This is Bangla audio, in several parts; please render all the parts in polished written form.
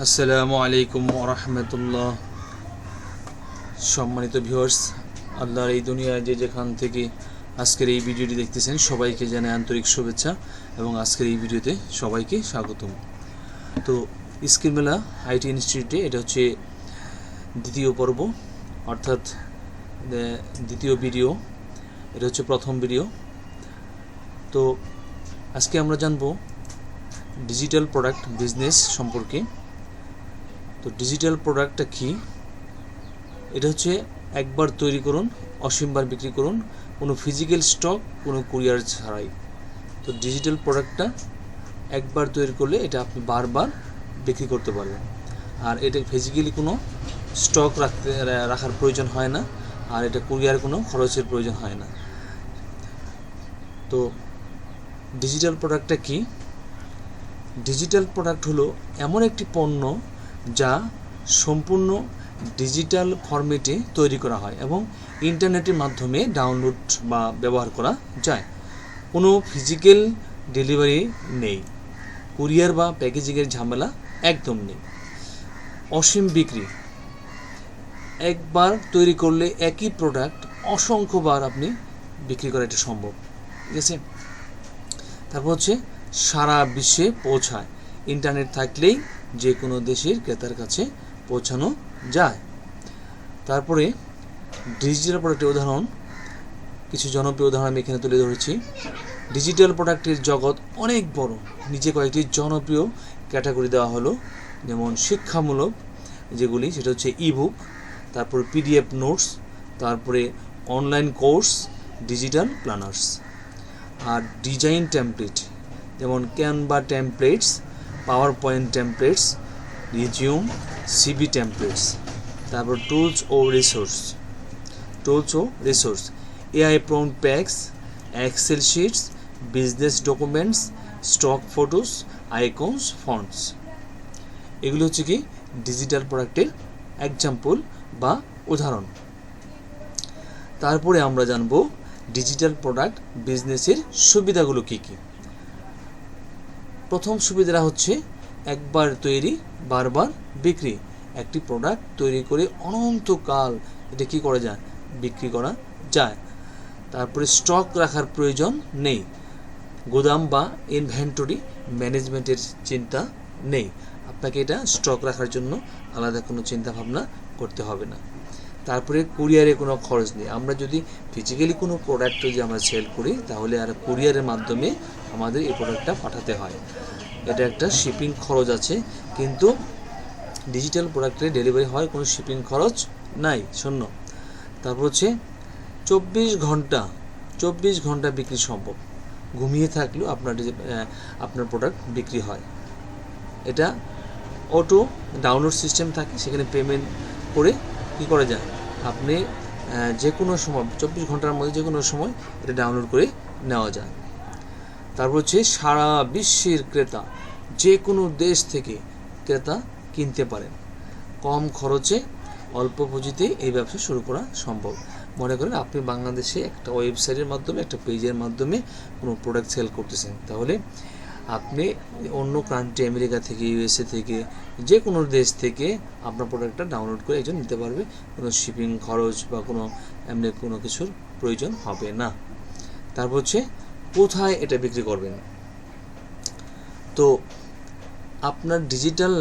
আসসালামু আলাইকুম ওয়া রাহমাতুল্লাহ। সম্মানিত ভিউয়ার্স, আল্লাহর এই দুনিয়ায় যে যেখান থেকে আজকের এই ভিডিওটি দেখতেছেন সবাইকে জানাই আন্তরিক শুভেচ্ছা এবং আজকের এই ভিডিওতে সবাইকে স্বাগতম। তো স্কিল মেলা আইটি ইনস্টিটিউটে এটা হচ্ছে দ্বিতীয় পর্ব, অর্থাৎ দ্বিতীয় ভিডিও। এটা হচ্ছে প্রথম ভিডিও। তো আজকে আমরা জানবো ডিজিটাল প্রোডাক্ট বিজনেস সম্পর্কে। তো ডিজিটাল প্রোডাক্টটা কি? এটা হচ্ছে একবার তৈরি করুন, অসীমবার বিক্রি করুন, কোনো ফিজিক্যাল স্টক, কোনো কুরিয়ার ছাড়াই। তো ডিজিটাল প্রোডাক্টটা একবার তৈরি করলে এটা আপনি বারবার বিক্রি করতে পারবেন। আর এটা ফিজিক্যালি কোনো স্টক রাখার প্রয়োজন হয় না, আর এটা কুরিয়ার কোনো খরচের প্রয়োজন হয় না। তো ডিজিটাল প্রোডাক্টটা কি? ডিজিটাল প্রোডাক্ট হলো এমন একটি পণ্য যা সম্পূর্ণ ডিজিটাল ফরম্যাটে তৈরি করা হয় এবং ইন্টারনেটের মাধ্যমে ডাউনলোড বা ব্যবহার করা যায়। কোনো ফিজিক্যাল ডেলিভারি নেই, কুরিয়ার বা প্যাকেজিংয়ের ঝামেলা একদম নেই। অসীম বিক্রি, একবার তৈরি করলে একই প্রোডাক্ট অসংখ্যবার আপনি বিক্রি করা এটা সম্ভব, ঠিক আছে। তারপর হচ্ছে সারা বিশ্বে পৌঁছায়, ইন্টারনেট থাকলেই যে কোনো দেশের ক্রেতার কাছে পৌঁছানো যায়। তারপরে ডিজিটাল প্রোডাক্টের উদাহরণ, কিছু জনপ্রিয় উদাহরণ আমি এখানে তুলে ধরেছি। ডিজিটাল প্রোডাক্টের জগৎ অনেক বড়, নিচে কয়েকটি জনপ্রিয় ক্যাটাগরি দেওয়া হলো, যেমন শিক্ষামূলক যেগুলি, সেটা হচ্ছে ইবুক, তারপরে পিডিএফ নোটস, তারপরে অনলাইন কোর্স, ডিজিটাল প্ল্যানার্স। আর ডিজাইন টেমপ্লেট, যেমন Canva templates, PowerPoint templates, resume, CV templates. তারপর টুলস ও resource, AI prompt packs, Excel sheets, business documents, stock photos, icons, fonts. এগুলো হচ্ছে কি ডিজিটাল প্রোডাক্টের এক্সাম্পল বা উদাহরণ। তারপরে আমরা জানবো ডিজিটাল প্রোডাক্ট বিজনেসের সুবিধাগুলো কি কি। প্রথম সুবিধাটা হচ্ছে একবার তৈরি বারবার বিক্রি। একটি প্রোডাক্ট তৈরি করে অনন্তকাল এটা কি করা যায়, বিক্রি করা যায়। তারপরে স্টক রাখার প্রয়োজন নেই, গোদাম বা ইনভেন্টরি ম্যানেজমেন্টের চিন্তা নেই। আপনাকে এটা স্টক রাখার জন্য আলাদা কোনো চিন্তা ভাবনা করতে হবে না। তারপরে কুরিয়ারে কোনো খরচ নেই। আমরা যদি ফিজিক্যালি কোনো প্রোডাক্ট যদি আমরা সেল করি, তাহলে আর কুরিয়ারের মাধ্যমে আমাদের এই প্রোডাক্টটা পাঠাতে হয়, এটা একটা শিপিং খরচ আছে। কিন্তু ডিজিটাল প্রোডাক্টে ডেলিভারি হয়, কোনো শিপিং খরচ নাই, শূন্য। তারপর হচ্ছে 24 ঘন্টা বিক্রি সম্ভব। ঘুমিয়ে থাকলেও আপনার প্রোডাক্ট বিক্রি হয়। এটা অটো ডাউনলোড সিস্টেম থাকে, সেখানে পেমেন্ট করে কী করা যায়, আপনি যে কোনো সময় 24 ঘন্টার মধ্যে যে কোনো সময় এটা ডাউনলোড করে নেওয়া যায়। তারপর হচ্ছে সারা বিশ্বের ক্রেতা, যে কোনো দেশ থেকে ক্রেতা কিনতে পারেন। কম খরচে অল্প পুঁজিতে এই ব্যবসা শুরু করা সম্ভব। মনে করেন আপনি বাংলাদেশে একটা ওয়েবসাইটের মাধ্যমে, একটা পেজের মাধ্যমে কোনো প্রোডাক্ট সেল করতেছেন, তাহলে আপনি অন্য কান্ট্রি, আমেরিকা থেকে, ইউএসএ থেকে, যে কোনো দেশ থেকে আপনার প্রোডাক্টটা ডাউনলোড করে একজন নিতে পারবে। কোনো শিপিং খরচ বা কোনো এমনি কোনো কিছুর প্রয়োজন হবে না। তারপর হচ্ছে কোথায় এটা বিক্রি করবেন। তো আপনার ডিজিটাল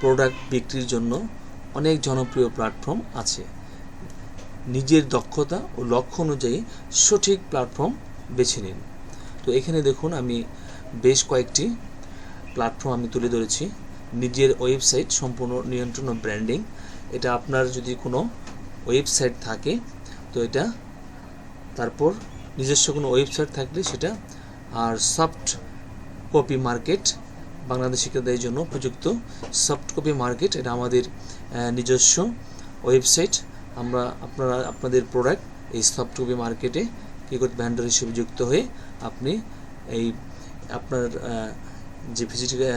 প্রোডাক্ট বিক্রির জন্য অনেক জনপ্রিয় প্ল্যাটফর্ম আছে। নিজের দক্ষতা ও লক্ষ্য অনুযায়ী সঠিক প্ল্যাটফর্ম বেছে নিন। তো এখানে দেখুন আমি বেশ কয়েকটি প্ল্যাটফর্ম আমি তুলে ধরেছি। নিজের ওয়েবসাইট, সম্পূর্ণ নিয়ন্ত্রণ ও ব্র্যান্ডিং, এটা আপনার যদি কোনো ওয়েবসাইট থাকে তো এটা, তারপর নিজস্ব কোনো ওয়েবসাইট থাকলে সেটা। আর সফট কপি মার্কেট, বাংলাদেশি শিক্ষার্থীদের জন্য উপযুক্ত সফট কপি মার্কেট, এটা আমাদের নিজস্ব ওয়েবসাইট। আমরা আপনাদের প্রোডাক্ট এই সফট কপি মার্কেটে কী করতে, ভ্যান্ডার হিসেবে যুক্ত হয়ে আপনি এই আপনার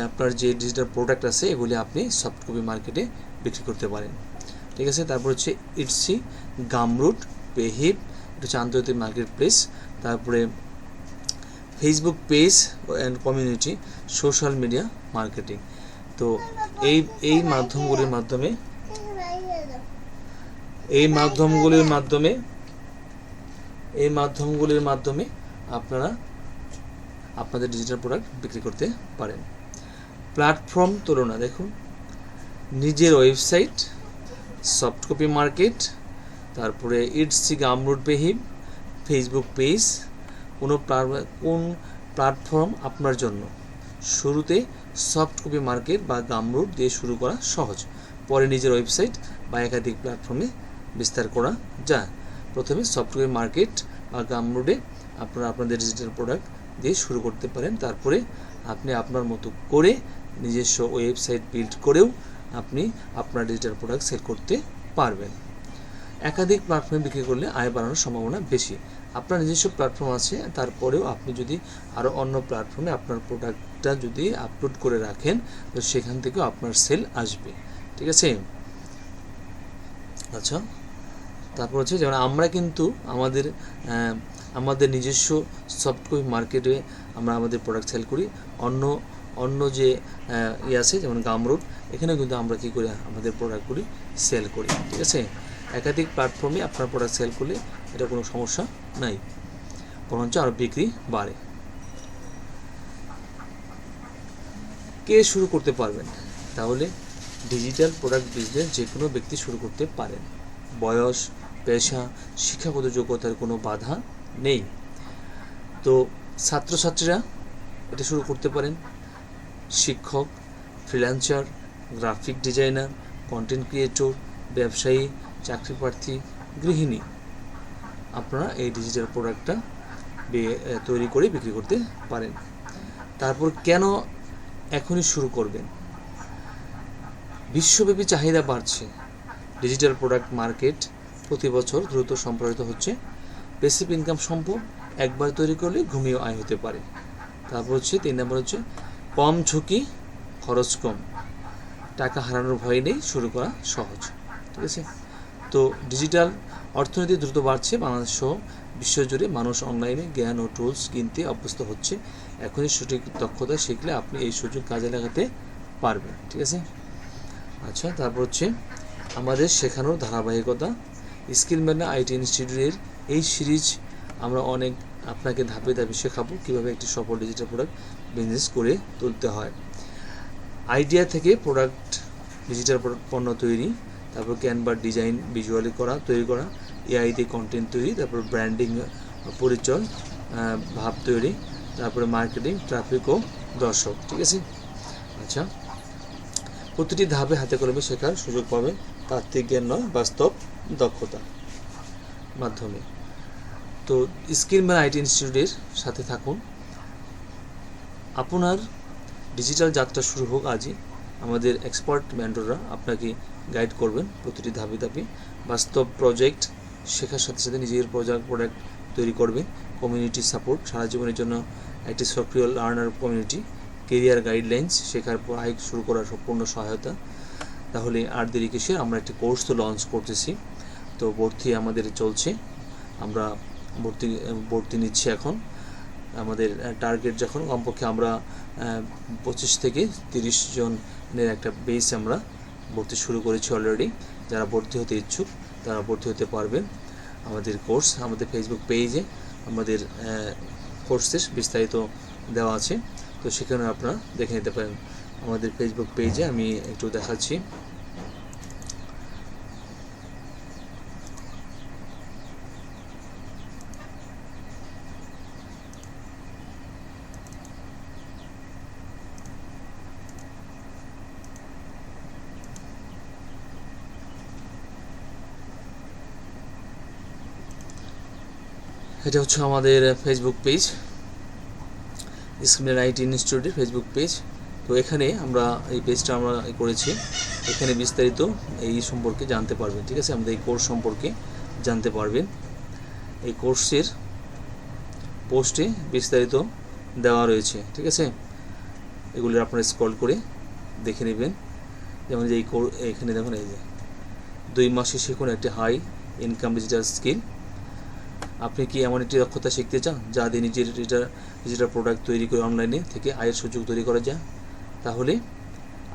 আপনার যে ডিজিটাল প্রোডাক্ট আছে এগুলি আপনি সফট কপি মার্কেটে বিক্রি করতে পারেন, ঠিক আছে। তারপর হচ্ছে ইটসি, গামরুট, পেহিপ, এটা হচ্ছে আন্তর্জাতিক মার্কেট প্লেস। তারপরে Facebook page and community, social media marketing. তো এই মাধ্যমগুলির মাধ্যমে আপনারা আপনাদের ডিজিটাল প্রোডাক্ট বিক্রি করতে পারেন। প্ল্যাটফর্ম তুলনা দেখুন, নিজের ওয়েবসাইট, সফট কপি মার্কেট, তারপরে ইটসি, গামরুড, বেহিম, ফেসবুক পেজ, কোন প্ল্যাটফর্ম আপনার জন্য। শুরুতে সফট কপি মার্কেট বা গামরুড দিয়ে শুরু করা সহজ, পরে নিজের ওয়েবসাইট বা একাধিক প্ল্যাটফর্মে বিস্তার করা যায়। প্রথমে সফট কপি মার্কেট বা গামরুডে আপনারা আপনাদের ডিজিটাল প্রোডাক্ট দিয়ে শুরু করতে পারেন। তারপরে আপনি আপনার মতো করে নিজস্ব ওয়েবসাইট বিল্ড করেও আপনি আপনার ডিজিটাল প্রোডাক্ট সেল করতে পারবেন। একাধিক প্ল্যাটফর্মে বিক্রি করলে আয় বাড়ানোর সম্ভাবনা বেশি। আপনার নিজস্ব প্ল্যাটফর্ম আছে, তারপরেও আপনি যদি আরও অন্য প্ল্যাটফর্মে আপনার প্রোডাক্টটা যদি আপলোড করে রাখেন, তো সেখান থেকেও আপনার সেল আসবে। ঠিক আছে? আচ্ছা, তারপর হচ্ছে যেমন আমরা কিন্তু আমাদের নিজস্ব সফট কপি মার্কেটে আমরা আমাদের প্রোডাক্ট সেল করি। অন্য যে আছে যেমন গামরুড, এখানেও কিন্তু আমরা কী করি, আমাদের প্রোডাক্টগুলি সেল করি। ঠিক আছে? একাধিক প্ল্যাটফর্মে আপনার প্রোডাক্ট সেল করলে এটা কোনো সমস্যা নাই, বরঞ্চ আরও বিক্রি বাড়ে। কে শুরু করতে পারবেন? তাহলে ডিজিটাল প্রোডাক্ট বিজনেস যে কোনো ব্যক্তি শুরু করতে পারেন। বয়স, পেশা, শিক্ষাগত যোগ্যতার কোনো বাধা নেই। তো ছাত্রছাত্রীরা এটা শুরু করতে পারেন। শিক্ষক, freelancer, graphic designer, content creator, ব্যবসায়ী, চাকরি প্রার্থী, গৃহিণী, আপনারা এই ডিজিটাল প্রোডাক্টটা তৈরি করে বিক্রি করতে পারেন। তারপর কেন এখনই শুরু করবেন? বিশ্বব্যাপী চাহিদা বাড়ছে। ডিজিটাল প্রোডাক্ট মার্কেট প্রতি বছর দ্রুত সম্প্রসারিত হচ্ছে। প্যাসিভ ইনকাম সম্ভব, একবার তৈরি করলে ঘুমিয়ে আয় হতে পারে। তারপর হচ্ছে 3 নম্বর হচ্ছে কম ঝুঁকি, খরচ কম, টাকা হারানোর ভয় নেই, শুরু করা সহজ। ঠিক আছে? তো ডিজিটাল অর্থনীতি দ্রুত বাড়ছে। বাংলাদেশ সহ বিশ্বজুড়ে মানুষ অনলাইনে জ্ঞান ও টুলস কিনতে অভ্যস্ত হচ্ছে। এখনই সঠিক দক্ষতা শিখলে আপনি এই সুযোগ কাজে লাগাতে পারবেন। ঠিক আছে? আচ্ছা, তারপর হচ্ছে আমাদের শেখানোর ধারাবাহিকতা। স্কিল ম্যান আইটি ইনস্টিটিউটের এই সিরিজ আমরা আপনাকে ধাপে ধাপে শেখাবো কীভাবে একটি সফল ডিজিটাল প্রোডাক্ট বিজনেস করে তুলতে হয়। আইডিয়া থেকে প্রোডাক্ট, ডিজিটাল পণ্য তৈরি, তারপর ক্যানভা ডিজাইন, ভিজুয়ালি তৈরি করা, এআই দিয়ে কন্টেন্ট তৈরি, তারপর ব্র্যান্ডিং, পরিচয়, ভাব তৈরি, তারপরে মার্কেটিং, ট্রাফিক ও দর্শক। ঠিক আছে? আচ্ছা, প্রতিটি ধাপে হাতে কলমে শেখার সুযোগ পাবেন, তাত্ত্বিক জ্ঞান নয়, বাস্তব দক্ষতা মাধ্যমে। তো স্কিল ম্যান আইটি ইনস্টিটিউটের সাথে থাকুন। আপনার ডিজিটাল যাত্রা শুরু হোক আজই। আমাদের এক্সপার্ট মেন্টররা আপনাকে গাইড করবেন প্রতিটি ধাপে ধাপে। বাস্তব প্রজেক্ট শেখার সাথে সাথে নিজের প্রোডাক্ট তৈরি করবেন। কমিউনিটি সাপোর্ট, সারা জীবনের জন্য একটি সক্রিয় লার্নার কমিউনিটি। কেরিয়ার গাইডলাইন্স, শেখার পর আয় শুরু করার সম্পূর্ণ সহায়তা। তাহলে আর দেরি কিসের, আমরা একটি কোর্স তো লঞ্চ করতেছি। তো ভর্তি আমাদের চলছে, আমরা ভর্তি নিচ্ছি এখন। আমাদের টার্গেট যখন কমপক্ষে আমরা 25 থেকে 30 জনের একটা বেস আমরা ভর্তি শুরু করেছি অলরেডি। যারা ভর্তি হতে ইচ্ছুক তারা ভর্তি হতে পারবেন। আমাদের কোর্স আমাদের ফেসবুক পেজে আমাদের কোর্সের বিস্তারিত দেওয়া আছে, তো সেখানে আপনারা দেখে নিতে পারেন। আমাদের ফেসবুক পেজে আমি একটু দেখাচ্ছি। এটা হচ্ছে আমাদের Facebook page, skill man IT ইনস্টিটিউটের ফেসবুক পেজ। তো এখানে আমরা এই পেজটা আমরা করেছি, এখানে বিস্তারিত এই সম্পর্কে জানতে পারবেন। ঠিক আছে? আমাদের এই কোর্স সম্পর্কে জানতে পারবেন। এই কোর্সের পোস্টে বিস্তারিত দেওয়া রয়েছে। ঠিক আছে? এগুলো আপনারা স্ক্রল করে দেখে নেবেন। যেমন যে এখানে দেখুন, এই যে 2 মাসে শিখুন একটি হাই ইনকাম ডিজিটাল স্কিল। আপনি কি এমন একটি দক্ষতা শিখতে চান যা দিয়ে নিজের ডিজিটাল প্রোডাক্ট তৈরি করে অনলাইনে থেকে আয়ের সুযোগ তৈরি করা যায়? তাহলে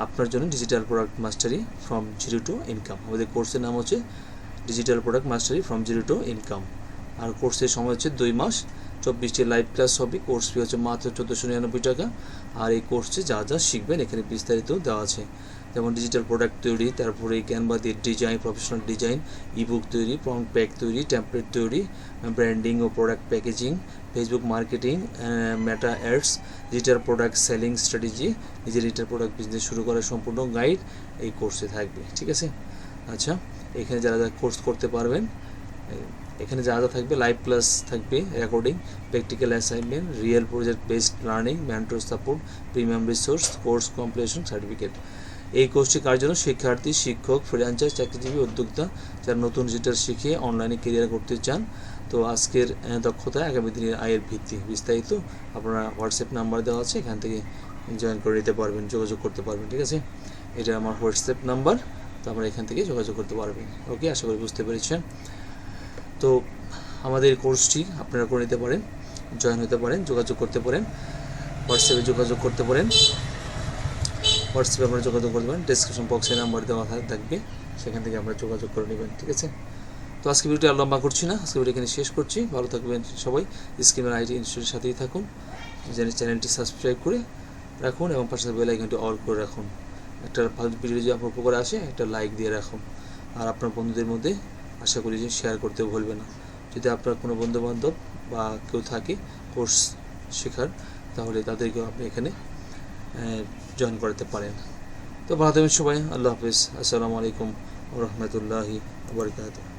আপনার জন্য digital product mastery from zero to income. আমাদের কোর্সের নাম হচ্ছে digital product mastery from zero to income. আর কোর্সের সময় হচ্ছে 2 মাস, 24টি লাইভ ক্লাস হবে। কোর্স ফি হচ্ছে মাত্র 1499 টাকা। আর এই কোর্সে যা যা শিখবেন এখানে বিস্তারিত দেওয়া আছে, যেমন ডিজিটাল প্রোডাক্ট তৈরি, তারপরে ক্যানভা দিয়ে ডিজাইন, প্রফেশনাল ডিজাইন, ইবুক তৈরি, প্রম্পট প্যাক তৈরি, টেমপ্লেট তৈরি, ব্র্যান্ডিং ও product packaging, Facebook marketing, Meta ads, digital product selling strategy, নিজের ডিজিটাল প্রোডাক্ট বিজনেস শুরু করার সম্পূর্ণ গাইড এই কোর্সে থাকবে। ঠিক আছে? আচ্ছা, এখানে যারা যারা কোর্স করতে পারবেন, এখানে যা যা থাকবে, লাইভ ক্লাস থাকবে, recording, practical assignment, real project based learning, mentor support, premium resource, course completion certificate. এই কোর্সটি কার জন্য? শিক্ষার্থী, শিক্ষক, ফ্রিল্যান্সার, চাকরিজীবী, উদ্যোক্তা যারা নতুন ডিজিটাল শিখে অনলাইনে কেরিয়ার করতে চান। তো আজকের দক্ষতা আগামী দিনের আয়ের ভিত্তি। বিস্তারিত আপনারা হোয়াটসঅ্যাপ নাম্বার দেওয়া আছে, এখান থেকে জয়েন করে নিতে পারবেন, যোগাযোগ করতে পারবেন। ঠিক আছে? এটা আমার হোয়াটসঅ্যাপ নাম্বার, তো আপনারা এখান থেকে যোগাযোগ করতে পারবেন। ওকে, আশা করি বুঝতে পেরেছেন। তো আমাদের কোর্সটি আপনারা করে নিতে পারেন, জয়েন হতে পারেন, যোগাযোগ করতে পারেন, হোয়াটসঅ্যাপে যোগাযোগ করতে পারেন। হোয়াটসঅ্যাপে আপনারা যোগাযোগ করতে পারেন, ডেসক্রিপশন বক্সে নাম্বার দেওয়া থাকবে, সেখান থেকে আপনারা যোগাযোগ করে নেবেন। ঠিক আছে? তো আজকে ভিডিওটি আর লম্বা করছি না, আজকে ভিডিও এখানে শেষ করছি। ভালো থাকবেন সবাই, স্কিমার আইটি ইনস্টিটিউটের সাথেই থাকুন, চ্যানেলটি সাবস্ক্রাইব করে রাখুন এবং পাশে বেল আইকনটি অল করে রাখুন। একটা ভালো ভিডিও যদি আপনার উপকারে আসে একটা লাইক দিয়ে রাখুন। আর আপনার বন্ধুদের মধ্যে আশা করি যে শেয়ার করতে ভুলবেন না। যদি আপনার কোনো বন্ধুবান্ধব বা কেউ থাকে কোর্স শেখার, তাহলে তাদেরকেও আপনি এখানে জয়েন করাতে পারেন। তো ভালো থাকবেন সবাই, আল্লাহ হাফিজ, আসসালামু আলাইকুম ওয়া রাহমাতুল্লাহি ওয়া বারাকাতুহু।